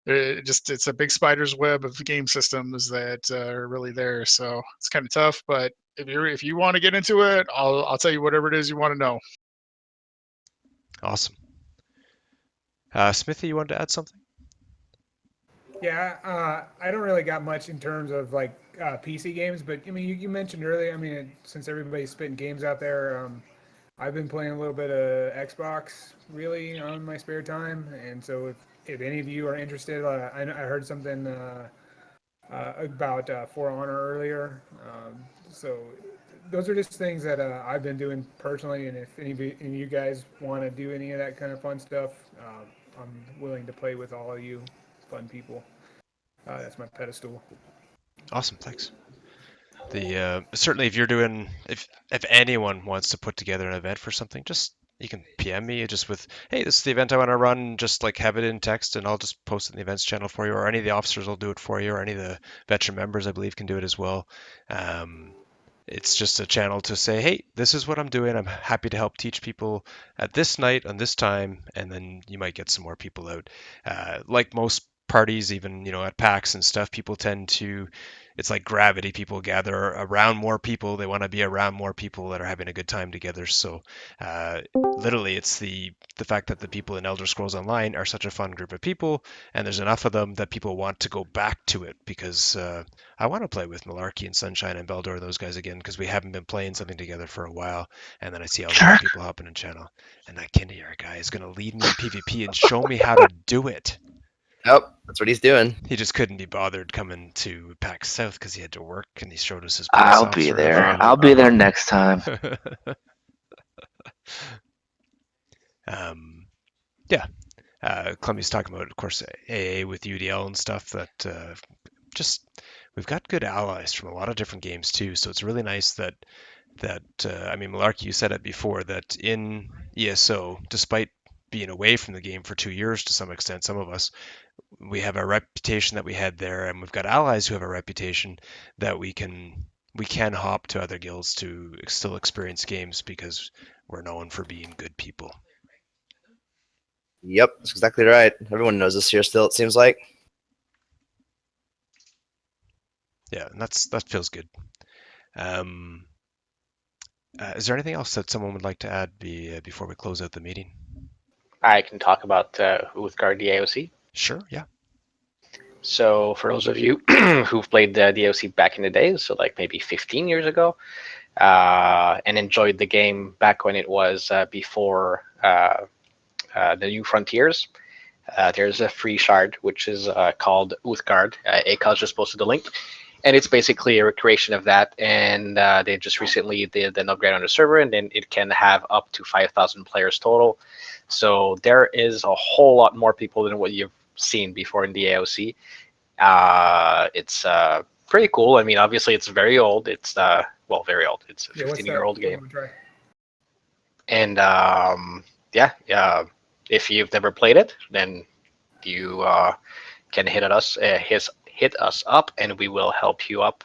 [SPEAKER 8] it's a big spider's web of game systems that are really there. So it's kind of tough, but if you want to get into it, I'll tell you whatever it is you want to know.
[SPEAKER 1] Awesome. Smithy, you wanted to add something?
[SPEAKER 11] Yeah, I don't really got much in terms of like PC games, but I mean, you mentioned earlier. I mean, since everybody's spitting games out there, I've been playing a little bit of Xbox really on my spare time, and so if any of you are interested, I heard something about For Honor earlier. So those are just things that I've been doing personally, and if any of you guys want to do any of that kind of fun stuff, I'm willing to play with all of you fun people. That's my pedestal.
[SPEAKER 1] Awesome, thanks. Certainly, if anyone wants to put together an event for something, just you can PM me just with, hey, this is the event I want to run. Just like have it in text, and I'll just post it in the events channel for you. Or any of the officers will do it for you, or any of the veteran members, I believe, can do it as well. It's just a channel to say, hey, this is what I'm doing. I'm happy to help teach people at this night on this time, and then you might get some more people out. Like most parties, even at PAX and stuff, people tend to, it's like gravity. People gather around more people. They want to be around more people that are having a good time together. So literally, it's the fact that the people in Elder Scrolls Online are such a fun group of people, and there's enough of them that people want to go back to it, because I want to play with Malarkey and Sunshine and Beldor and those guys again, because we haven't been playing something together for a while. And then I see all the people hopping in channel, and that Kindiar guy is going to lead me in PvP and show me how to do it.
[SPEAKER 12] Yep, that's what he's doing.
[SPEAKER 1] He just couldn't be bothered coming to PAX South because he had to work, and he showed us his.
[SPEAKER 10] I'll be there. I'll be there next time.
[SPEAKER 1] Yeah. Clemmy's talking about, of course, AA with UDL and stuff. That just we've got good allies from a lot of different games too. So it's really nice that I mean, Malarkey, you said it before, that in ESO, despite being away from the game for 2 years to some extent, some of us, we have a reputation that we had there, and we've got allies who have a reputation that we can hop to other guilds to still experience games because we're known for being good people.
[SPEAKER 12] Yep, that's exactly right. Everyone knows this here still, it seems like.
[SPEAKER 1] Yeah, and that feels good. Is there anything else that someone would like to add before we close out the meeting?
[SPEAKER 9] I can talk about Uthgard DAOC.
[SPEAKER 1] Sure, yeah.
[SPEAKER 9] So for those of you who've played the DAOC back in the days, so like maybe 15 years ago, and enjoyed the game back when it was before the New Frontiers, there's a free shard which is called Uthgard. Akaz just posted the link. and it's basically a recreation of that. And they just recently did an upgrade on the server, and then it can have up to 5,000 players total. So there is a whole lot more people than what you've seen before in the AOC. It's pretty cool. I mean, obviously, it's very old. It's well, very old. It's a 15-year-old game. And yeah, if you've never played it, then you can hit us up, and we will help you up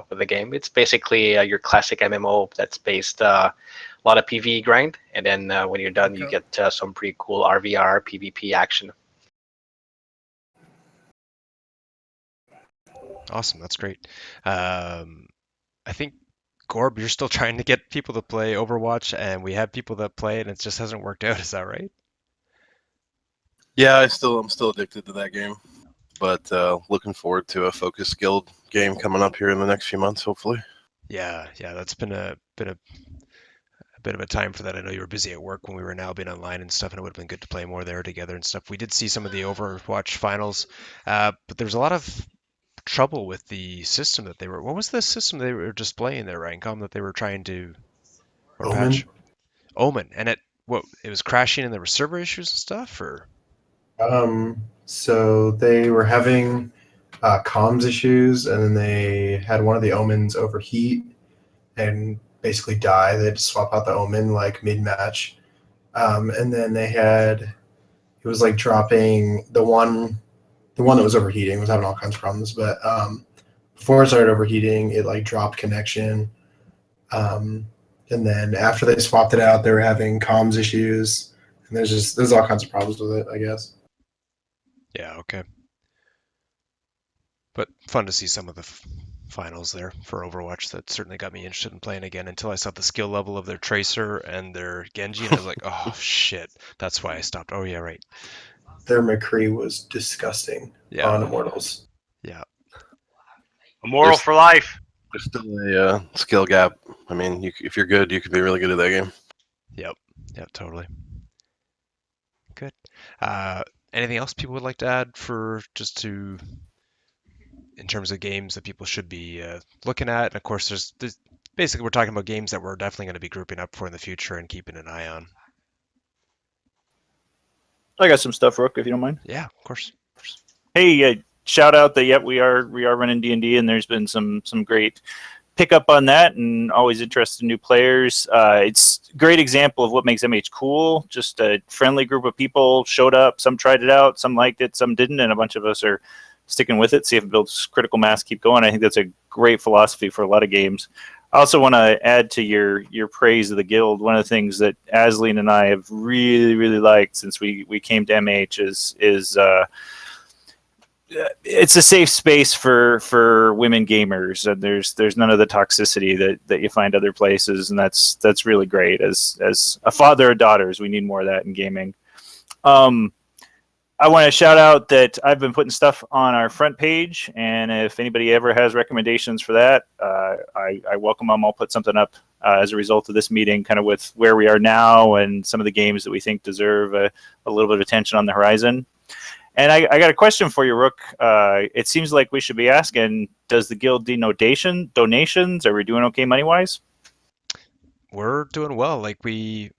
[SPEAKER 9] with the game. It's basically your classic MMO that's based a lot of PvE grind, and then when you're done, you get some pretty cool RVR PvP action.
[SPEAKER 1] Awesome, that's great. I think Gorb, you're still trying to get people to play Overwatch, and we have people that play it, and it just hasn't worked out. Is that right?
[SPEAKER 13] Yeah, I'm still addicted to that game, but looking forward to a Focus Guild game coming up here in the next few months, hopefully.
[SPEAKER 1] Yeah, that's been a bit of a time for that. I know you were busy at work when we were now being online and stuff, and it would have been good to play more there together and stuff. We did see some of the Overwatch finals, but there's a lot of trouble with the system that they were. What was the system they were displaying there, Rancom, that they were trying to or patch? Omen, and it was crashing and there were server issues and stuff, or
[SPEAKER 6] So they were having comms issues, and then they had one of the omens overheat and basically die. They had to swap out the omen like mid-match, and then it was like dropping the one that was overheating was having all kinds of problems. But before it started overheating, it like dropped connection. And then after they swapped it out, they were having comms issues, and there's all kinds of problems with it, I guess.
[SPEAKER 1] Yeah, okay. But fun to see some of the finals there for Overwatch. That certainly got me interested in playing again until I saw the skill level of their Tracer and their Genji, and I was like, oh shit, that's why I stopped. Oh yeah, right.
[SPEAKER 6] Their McCree was disgusting on Immortals.
[SPEAKER 1] Yeah.
[SPEAKER 14] Immortal for life.
[SPEAKER 13] There's still a skill gap. I mean, if you're good, you could be really good at that game.
[SPEAKER 1] Yep, totally. Good. Anything else people would like to add in terms of games that people should be looking at? And of course, there's basically we're talking about games that we're definitely going to be grouping up for in the future and keeping an eye on.
[SPEAKER 3] I got some stuff, Rook, if you don't mind.
[SPEAKER 1] Yeah, of course.
[SPEAKER 3] Hey, shout out that we are running D&D, and there's been some great pickup on that, and always interested in new players. It's a great example of what makes MH cool. Just a friendly group of people showed up. Some tried it out, some liked it, some didn't, and a bunch of us are sticking with it. See if it builds critical mass, keep going. I think that's a great philosophy for a lot of games. I also want to add to your praise of the guild. One of the things that Asleen and I have really, really liked since we came to MH is it's a safe space for women gamers, and there's none of the toxicity that you find other places, and that's really great. As a father of daughters, we need more of that in gaming. I want to shout out that I've been putting stuff on our front page, and if anybody ever has recommendations for that, I welcome them. I'll put something up as a result of this meeting, kind of with where we are now and some of the games that we think deserve a little bit of attention on the horizon. And I got a question for you, Rook. It seems like we should be asking, does the guild need donations? Are we doing okay money-wise?
[SPEAKER 1] We're doing well. Like we've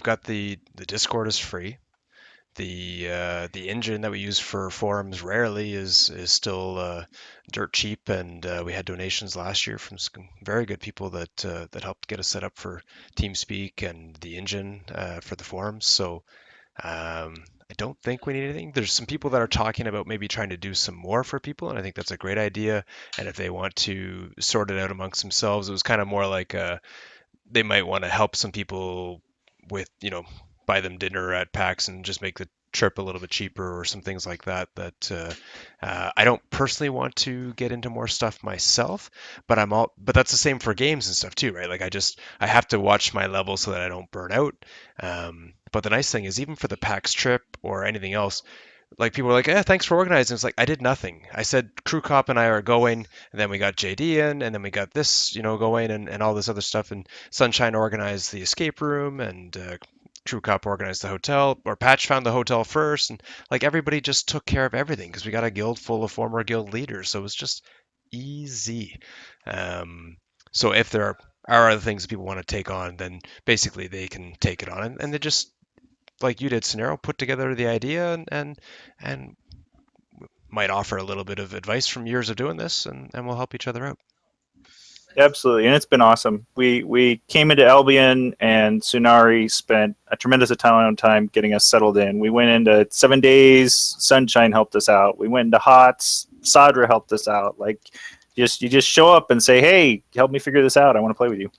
[SPEAKER 1] got the Discord is free. The engine that we use for forums rarely is still dirt cheap, and we had donations last year from some very good people that helped get us set up for TeamSpeak and the engine for the forums. So I don't think we need anything. There's some people that are talking about maybe trying to do some more for people, and I think that's a great idea. And if they want to sort it out amongst themselves, it was kind of more like they might want to help some people with, buy them dinner at PAX and just make the trip a little bit cheaper or some things like that. I don't personally want to get into more stuff myself, but that's the same for games and stuff too, right? Like I have to watch my level so that I don't burn out. But the nice thing is, even for the PAX trip or anything else, like people are like, thanks for organizing. It's like, I did nothing. I said Crew Cop and I are going, and then we got JD in, and then we got this, going and all this other stuff. And Sunshine organized the escape room, and Crew Cop organized the hotel, or Patch found the hotel first. And like everybody just took care of everything because we got a guild full of former guild leaders. So it was just easy. So if there are other things that people want to take on, then basically they can take it on, and they just, like you did, Scenario, put together the idea and might offer a little bit of advice from years of doing this, and we'll help each other out.
[SPEAKER 3] Absolutely, and it's been awesome. We came into Albion, and Sunari spent a tremendous amount of time getting us settled in. We went into 7 days. Sunshine helped us out. We went into HOTS. Sadra helped us out. Like, you just show up and say, "Hey, help me figure this out. I want to play with you."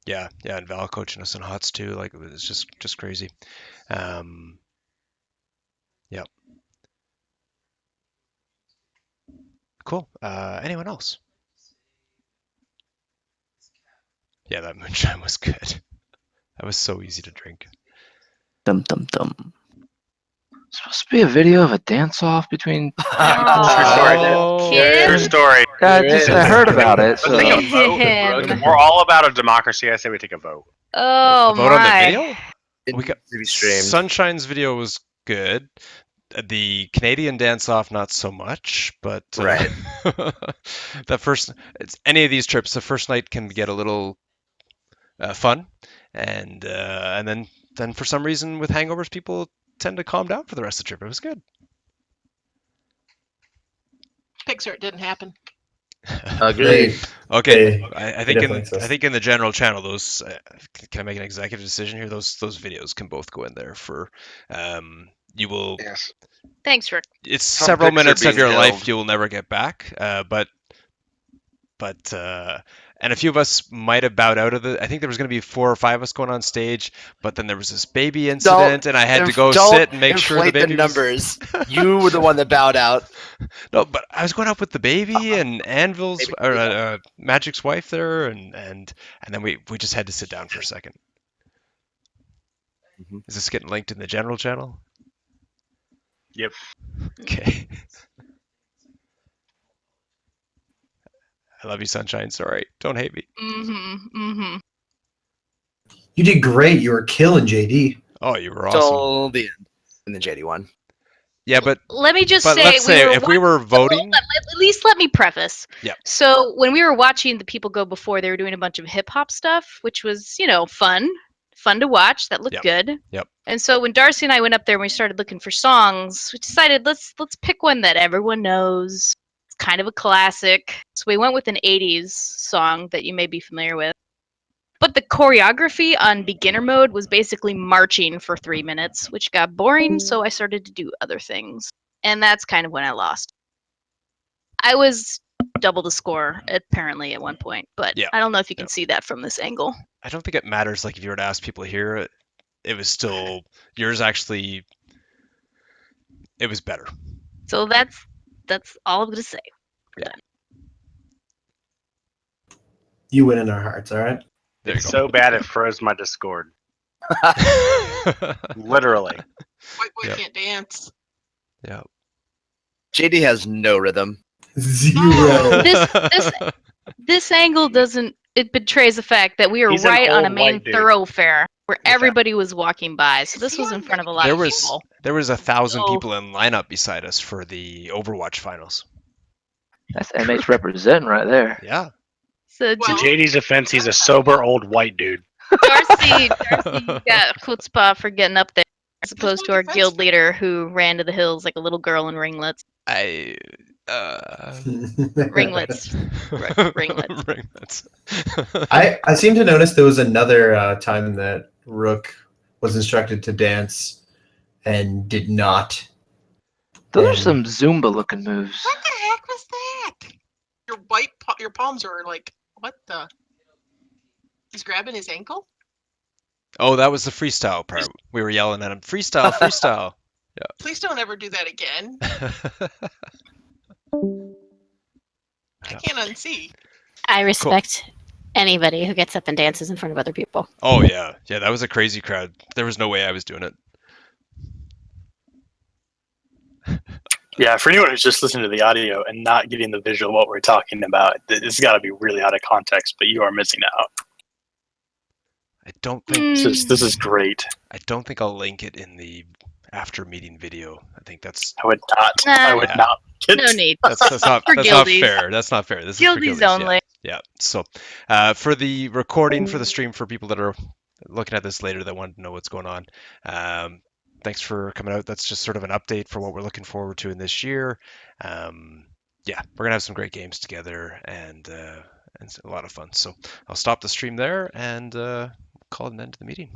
[SPEAKER 1] Yeah, and Val coaching us in HOTS too. Like, it was just crazy. Yeah. Cool. Anyone else? Yeah, that moonshine was good. That was so easy to drink.
[SPEAKER 10] Dum dum dum. Supposed to be a video of a dance-off between.
[SPEAKER 1] Oh,
[SPEAKER 14] True story.
[SPEAKER 10] I heard about it. So.
[SPEAKER 14] Let's take a vote.
[SPEAKER 5] Him.
[SPEAKER 14] We're all about a democracy. I say we take a vote.
[SPEAKER 5] Oh
[SPEAKER 1] a vote on the
[SPEAKER 5] my.
[SPEAKER 1] video?
[SPEAKER 12] It
[SPEAKER 1] We got
[SPEAKER 12] needs to be streamed.
[SPEAKER 1] Sunshine's video was good. The Canadian dance-off, not so much, but
[SPEAKER 12] Right.
[SPEAKER 1] the first, any of these trips, the first night can get a little fun, and then for some reason with hangovers, people tend to calm down for the rest of the trip. It was good.
[SPEAKER 15] Pixar, it didn't happen.
[SPEAKER 12] Agreed.
[SPEAKER 1] Okay,
[SPEAKER 6] Hey,
[SPEAKER 1] I
[SPEAKER 6] it
[SPEAKER 1] think
[SPEAKER 6] definitely
[SPEAKER 1] in
[SPEAKER 6] exists.
[SPEAKER 1] I think in the general channel, those can I make an executive decision here? Those videos can both go in there for you will.
[SPEAKER 7] Yes.
[SPEAKER 5] Thanks, Rick.
[SPEAKER 1] It's
[SPEAKER 7] Some
[SPEAKER 1] several
[SPEAKER 7] pics are
[SPEAKER 1] minutes of
[SPEAKER 7] being
[SPEAKER 1] your
[SPEAKER 7] held.
[SPEAKER 1] life you will never get back, but and a few of us might have bowed out of the. I think there was going to be 4 or 5 of us going on stage, but then there was this baby incident, and I had to go sit and make sure the baby
[SPEAKER 12] numbers.
[SPEAKER 1] was.
[SPEAKER 12] You were the one that bowed out.
[SPEAKER 1] No, but I was going up with the baby and Anvil's or Magic's wife there, and then we just had to sit down for a second.
[SPEAKER 12] Mhm.
[SPEAKER 1] Is this getting linked in the general channel?
[SPEAKER 14] Yep.
[SPEAKER 1] Okay. I love you, Sunshine. Sorry, don't hate me.
[SPEAKER 6] You did great. You were killing JD.
[SPEAKER 1] Oh, you were awesome.
[SPEAKER 12] Till the end. And then JD won.
[SPEAKER 1] Yeah, but
[SPEAKER 5] Let me just say,
[SPEAKER 1] let's say if we were voting,
[SPEAKER 5] at least let me preface.
[SPEAKER 1] Yeah.
[SPEAKER 5] So when we were watching the people go before, they were doing a bunch of hip hop stuff, which was, fun to watch. That looked
[SPEAKER 1] Yep.
[SPEAKER 5] good.
[SPEAKER 1] Yep.
[SPEAKER 5] And so when Darcy and I went up there and we started looking for songs, we decided let's pick one that everyone knows. It's kind of a classic. So we went with an 80s song that you may be familiar with. But the choreography on beginner mode was basically marching for 3 minutes, which got boring, so I started to do other things. And that's kind of when I lost. I was double the score, apparently, at one point, but
[SPEAKER 1] Yeah.
[SPEAKER 5] I don't know if you can see that from this angle.
[SPEAKER 1] I don't think it matters. Like if you were to ask people here, it was still yours. Actually, it was better.
[SPEAKER 5] So that's all I'm gonna say. We're done.
[SPEAKER 6] You win in our hearts, all right?
[SPEAKER 1] There you
[SPEAKER 14] It's
[SPEAKER 1] go.
[SPEAKER 14] so bad it froze my Discord. Literally.
[SPEAKER 15] White boy
[SPEAKER 1] Yep.
[SPEAKER 15] can't dance.
[SPEAKER 1] Yeah.
[SPEAKER 12] JD has no rhythm.
[SPEAKER 6] Zero.
[SPEAKER 5] This angle doesn't. It betrays the fact that we were
[SPEAKER 14] He's an
[SPEAKER 5] right on a
[SPEAKER 14] old
[SPEAKER 5] main
[SPEAKER 14] white dude.
[SPEAKER 5] thoroughfare where
[SPEAKER 14] Yeah.
[SPEAKER 5] everybody was walking by. So this was in front of a lot
[SPEAKER 1] There
[SPEAKER 5] of
[SPEAKER 1] was
[SPEAKER 5] people.
[SPEAKER 1] 1,000
[SPEAKER 5] Oh.
[SPEAKER 1] people in lineup beside us for the Overwatch finals.
[SPEAKER 10] That's MH representing right there.
[SPEAKER 1] Yeah.
[SPEAKER 5] So
[SPEAKER 15] Well,
[SPEAKER 14] To JD's offense, he's a sober old white dude.
[SPEAKER 5] Darcy got chutzpah for getting up there, as opposed to our
[SPEAKER 15] defense
[SPEAKER 5] guild
[SPEAKER 15] for-
[SPEAKER 5] leader who ran to the hills like a little girl in ringlets. Ringlets. Ringlets.
[SPEAKER 1] Ringlets.
[SPEAKER 6] I seem to notice there was another time that Rook was instructed to dance and did not.
[SPEAKER 10] Those are
[SPEAKER 6] And-
[SPEAKER 10] some Zumba-looking moves.
[SPEAKER 15] What the heck was that? Your palms are like, what the? He's grabbing his ankle?
[SPEAKER 1] Oh, that was the freestyle part. We were yelling at him, freestyle, freestyle.
[SPEAKER 15] Please don't ever do that again. I can't unsee.
[SPEAKER 16] I respect anybody who gets up and dances in front of other people.
[SPEAKER 1] Oh yeah, that was a crazy crowd. There was no way I was doing it.
[SPEAKER 2] Yeah, for anyone who's just listening to the audio and not getting the visual of what we're talking about, this has got to be really out of context, but you are missing out.
[SPEAKER 1] I don't think
[SPEAKER 2] This is great.
[SPEAKER 1] I don't think I'll link it in the after meeting video. I think that's
[SPEAKER 2] I would not.
[SPEAKER 5] Nah.
[SPEAKER 2] I would
[SPEAKER 1] Yeah.
[SPEAKER 2] not.
[SPEAKER 5] No need.
[SPEAKER 1] that's not
[SPEAKER 5] For
[SPEAKER 1] that's not
[SPEAKER 5] guildies.
[SPEAKER 1] fair. That's not fair. This is for
[SPEAKER 5] Guildies
[SPEAKER 1] guildies.
[SPEAKER 5] only.
[SPEAKER 1] Yeah. So for the recording for the stream for people that are looking at this later that want to know what's going on. Thanks for coming out. That's just sort of an update for what we're looking forward to in this year. Yeah, we're gonna have some great games together and it's a lot of fun. So I'll stop the stream there and call it an end to the meeting.